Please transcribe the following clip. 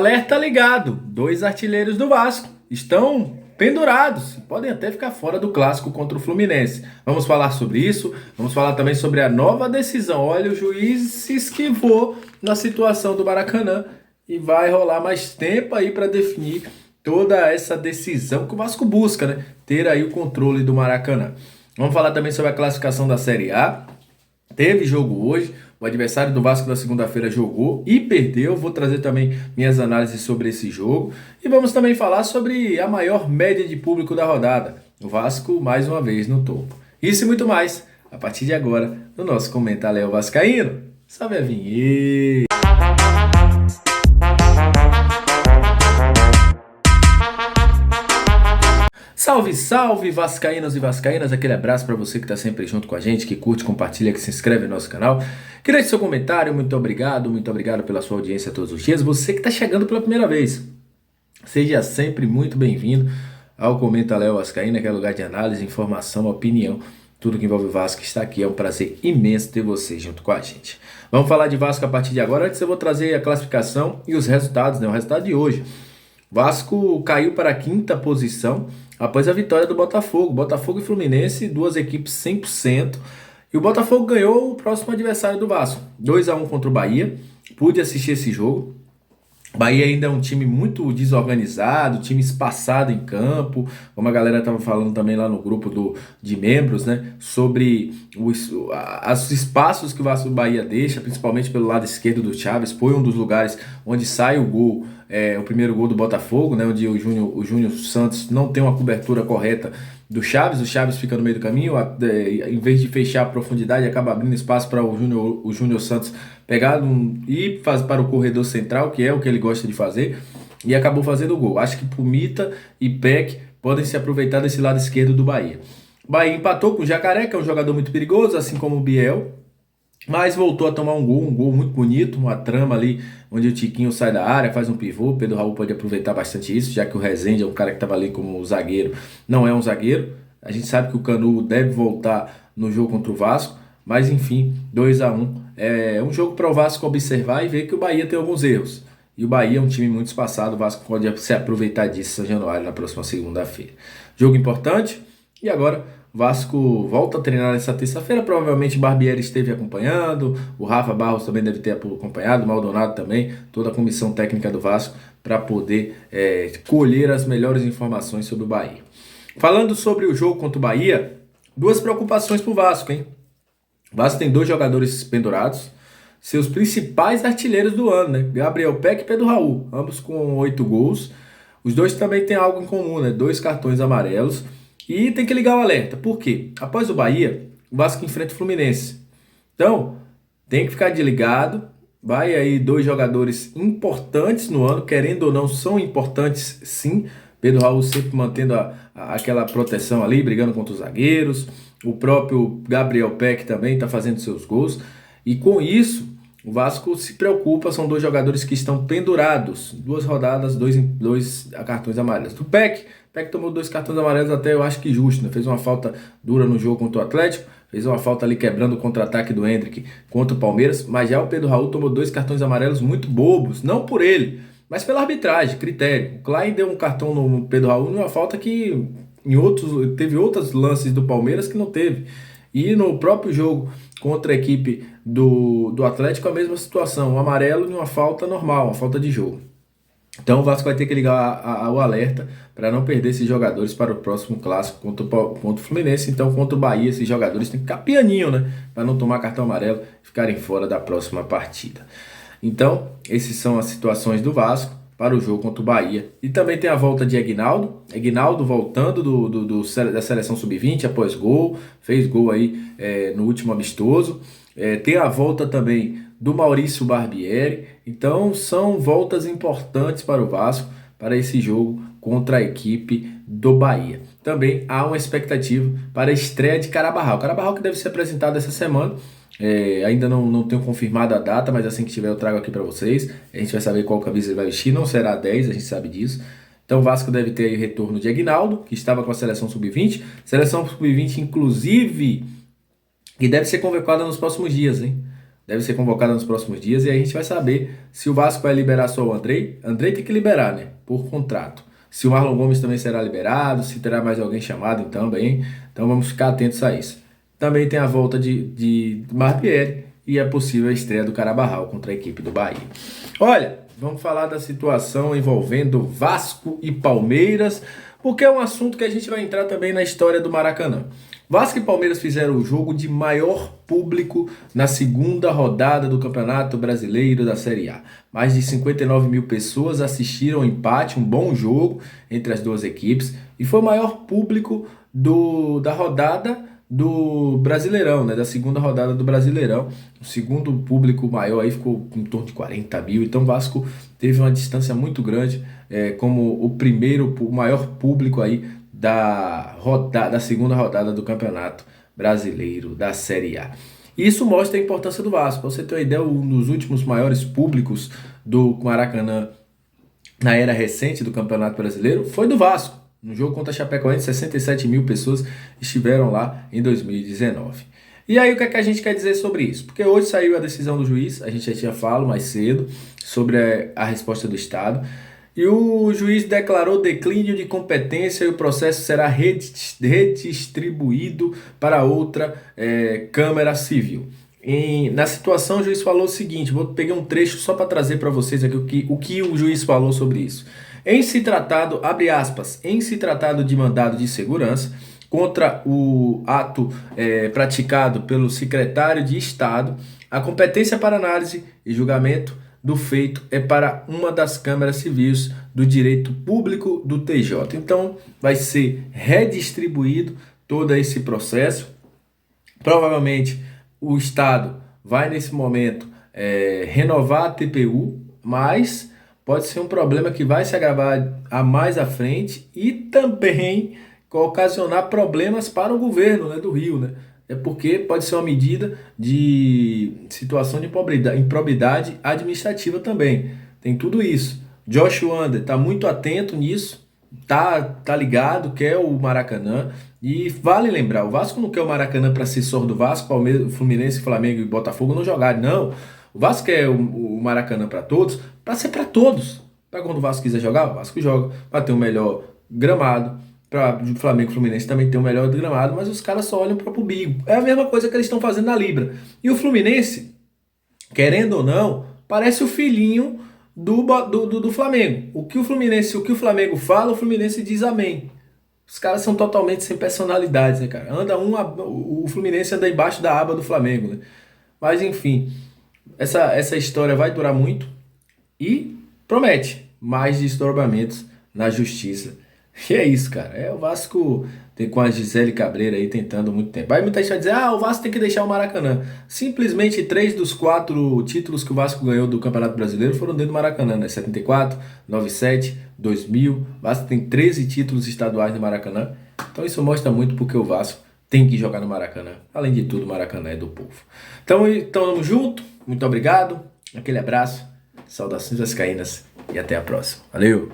alerta ligado. Dois artilheiros do Vasco estão pendurados. Podem até ficar fora do clássico contra o Fluminense. Vamos falar sobre isso. Vamos falar também sobre a nova decisão. Olha, o juiz se esquivou na situação do Maracanã e vai rolar mais tempo aí para definir toda essa decisão que o Vasco busca, né? Ter aí o controle do Maracanã. Vamos falar também sobre a classificação da Série A. Teve jogo hoje. O adversário do Vasco da segunda-feira jogou e perdeu. Vou trazer também minhas análises sobre esse jogo. E vamos também falar sobre a maior média de público da rodada. O Vasco, mais uma vez, no topo. Isso e muito mais, a partir de agora, no nosso Comentário Léo Vascaíno. Salve a vinheta! Salve, salve, vascaínos e vascaínas, aquele abraço para você que está sempre junto com a gente, que curte, compartilha, que se inscreve no nosso canal, que deixe seu comentário, muito obrigado pela sua audiência todos os dias. Você que está chegando pela primeira vez, seja sempre muito bem-vindo ao Comenta Léo Vascaíno, que é lugar de análise, informação, opinião, tudo que envolve o Vasco está aqui. É um prazer imenso ter você junto com a gente. Vamos falar de Vasco a partir de agora. Antes eu vou trazer a classificação e os resultados, né? O resultado de hoje. Vasco caiu para a quinta posição após a vitória do Botafogo. Botafogo e Fluminense, duas equipes 100%. E o Botafogo ganhou o próximo adversário do Vasco, 2-1 contra o Bahia. Pude assistir esse jogo. O Bahia ainda é um time muito desorganizado, time espaçado em campo, como a galera estava falando também lá no grupo de membros, né, sobre os espaços que o Vasco Bahia deixa, principalmente pelo lado esquerdo do Chaves. Foi um dos lugares onde sai o gol, o primeiro gol do Botafogo, né, onde o Júnior Santos não tem uma cobertura correta do Chaves. O Chaves fica no meio do caminho, em vez de fechar a profundidade, acaba abrindo espaço para o Júnior Santos pegar e fazer para o corredor central, que é o que ele gosta de fazer, e acabou fazendo o gol. Acho que Pumita e Peck podem se aproveitar desse lado esquerdo do Bahia. O Bahia empatou com o Jacaré, que é um jogador muito perigoso, assim como o Biel, mas voltou a tomar um gol muito bonito, uma trama ali, onde o Tiquinho sai da área, faz um pivô. O Pedro Raul pode aproveitar bastante isso, já que o Rezende é um cara que estava ali como zagueiro, não é um zagueiro. A gente sabe que o Canu deve voltar no jogo contra o Vasco, mas enfim, 2-1. É um jogo para o Vasco observar e ver que o Bahia tem alguns erros. E o Bahia é um time muito espaçado, o Vasco pode se aproveitar disso em São Januário na próxima segunda-feira. Jogo importante, e agora o Vasco volta a treinar nessa terça-feira. Provavelmente Barbieri esteve acompanhando, o Rafa Barros também deve ter acompanhado, o Maldonado também, toda a comissão técnica do Vasco, para poder colher as melhores informações sobre o Bahia. Falando sobre o jogo contra o Bahia, duas preocupações para o Vasco, hein? O Vasco tem dois jogadores pendurados, seus principais artilheiros do ano, né? Gabriel Peck e Pedro Raul, ambos com 8 gols. Os dois também têm algo em comum, né? 2 cartões amarelos. E tem que ligar o alerta. Por quê? Após o Bahia, o Vasco enfrenta o Fluminense. Então, tem que ficar desligado. Vai aí 2 jogadores importantes no ano, querendo ou não, são importantes sim. Pedro Raul sempre mantendo aquela proteção ali, brigando contra os zagueiros. O próprio Gabriel Peck também está fazendo seus gols. E com isso, o Vasco se preocupa. São 2 jogadores que estão pendurados. 2 rodadas, 2 cartões amarelos. O Peck tomou 2 cartões amarelos até, eu acho que justo, né? Fez uma falta dura no jogo contra o Atlético. Fez uma falta ali quebrando o contra-ataque do Hendrick contra o Palmeiras. Mas já o Pedro Raul tomou 2 cartões amarelos muito bobos. Não por ele, mas pela arbitragem, critério. O Klein deu um cartão no Pedro Raul numa falta que teve outros lances do Palmeiras que não teve. E no próprio jogo contra a equipe do Atlético, a mesma situação. Um amarelo e uma falta normal, uma falta de jogo. Então o Vasco vai ter que ligar o alerta para não perder esses jogadores para o próximo clássico contra o Fluminense. Então contra o Bahia, esses jogadores têm que ficar pianinho, né? Para não tomar cartão amarelo e ficarem fora da próxima partida. Então, essas são as situações do Vasco para o jogo contra o Bahia. E também tem a volta de Aguinaldo. Aguinaldo voltando da seleção sub-20 após gol. Fez gol aí no último amistoso. Tem a volta também do Maurício Barbieri. Então, são voltas importantes para o Vasco para esse jogo contra a equipe do Bahia. Também há uma expectativa para a estreia de Carabarral. Carabarral que deve ser apresentado essa semana. Ainda não tenho confirmado a data, mas assim que tiver eu trago aqui para vocês. A gente vai saber qual camisa ele vai vestir. Não será 10, a gente sabe disso. Então o Vasco deve ter aí o retorno de Aguinaldo, que estava com a seleção sub-20. Seleção sub-20, inclusive, que deve ser convocada nos próximos dias, hein? deve ser convocada nos próximos dias e aí a gente vai saber se o Vasco vai liberar só o Andrei. Andrei tem que liberar, né? Por contrato. Se o Marlon Gomes também será liberado, se terá mais alguém chamado também. Então vamos ficar atentos a isso. Também tem a volta de Barbieri e é possível a estreia do Carabarral contra a equipe do Bahia. Olha, vamos falar da situação envolvendo Vasco e Palmeiras, porque é um assunto que a gente vai entrar também na história do Maracanã. Vasco e Palmeiras fizeram o jogo de maior público na segunda rodada do Campeonato Brasileiro da Série A. Mais de 59 mil pessoas assistiram ao empate, um bom jogo entre as duas equipes, e foi o maior público da rodada do Brasileirão, né? Da segunda rodada do Brasileirão. O segundo público maior aí ficou em torno de 40 mil, então o Vasco teve uma distância muito grande, como o maior público aí da segunda rodada do Campeonato Brasileiro da Série A. Isso mostra a importância do Vasco. Pra você ter uma ideia, um dos últimos maiores públicos do Maracanã na era recente do Campeonato Brasileiro foi do Vasco. No jogo contra a Chapecoense, 67 mil pessoas estiveram lá em 2019. E aí o que é que a gente quer dizer sobre isso? Porque hoje saiu a decisão do juiz, a gente já tinha falado mais cedo sobre a resposta do Estado. E o juiz declarou declínio de competência e o processo será redistribuído para outra Câmara Civil. Na situação, o juiz falou o seguinte, vou pegar um trecho só para trazer para vocês aqui o que o juiz falou sobre isso. Em se tratado, abre aspas, em se tratado de mandado de segurança contra o ato praticado pelo secretário de Estado, a competência para análise e julgamento do feito é para uma das câmaras civis do direito público do TJ. Então, vai ser redistribuído todo esse processo. Provavelmente, o Estado vai, nesse momento, renovar a TPU, mas pode ser um problema que vai se agravar mais à frente e também ocasionar problemas para o governo, né, do Rio, né? É porque pode ser uma medida de situação de improbidade administrativa também. Tem tudo isso. Josh Wander está muito atento nisso, tá ligado, quer o Maracanã. E vale lembrar, o Vasco não quer o Maracanã para ser só do Vasco, Palmeiras, Fluminense, Flamengo e Botafogo não jogarem, não. O Vasco quer o Maracanã para todos, para ser para todos. Para quando o Vasco quiser jogar, o Vasco joga, para ter um melhor gramado. Para o Flamengo e Fluminense também tem o melhor gramado, mas os caras só olham para o umbigo. É a mesma coisa que eles estão fazendo na Libra. E o Fluminense, querendo ou não, parece o filhinho do Flamengo. O que o Flamengo fala, o Fluminense diz amém. Os caras são totalmente sem personalidades, né, cara? O Fluminense anda embaixo da aba do Flamengo, né? Mas enfim, essa história vai durar muito e promete mais desdobramentos na justiça. E é isso, cara. O Vasco tem com a Gisele Cabreira aí tentando muito tempo. Aí muita gente vai dizer, o Vasco tem que deixar o Maracanã. Simplesmente 3 dos 4 títulos que o Vasco ganhou do Campeonato Brasileiro foram dentro do Maracanã, né? 74, 97, 2000. O Vasco tem 13 títulos estaduais no Maracanã. Então isso mostra muito porque o Vasco tem que jogar no Maracanã. Além de tudo, o Maracanã é do povo. Então tamo junto. Muito obrigado. Aquele abraço. Saudações vascaínas. E até a próxima. Valeu!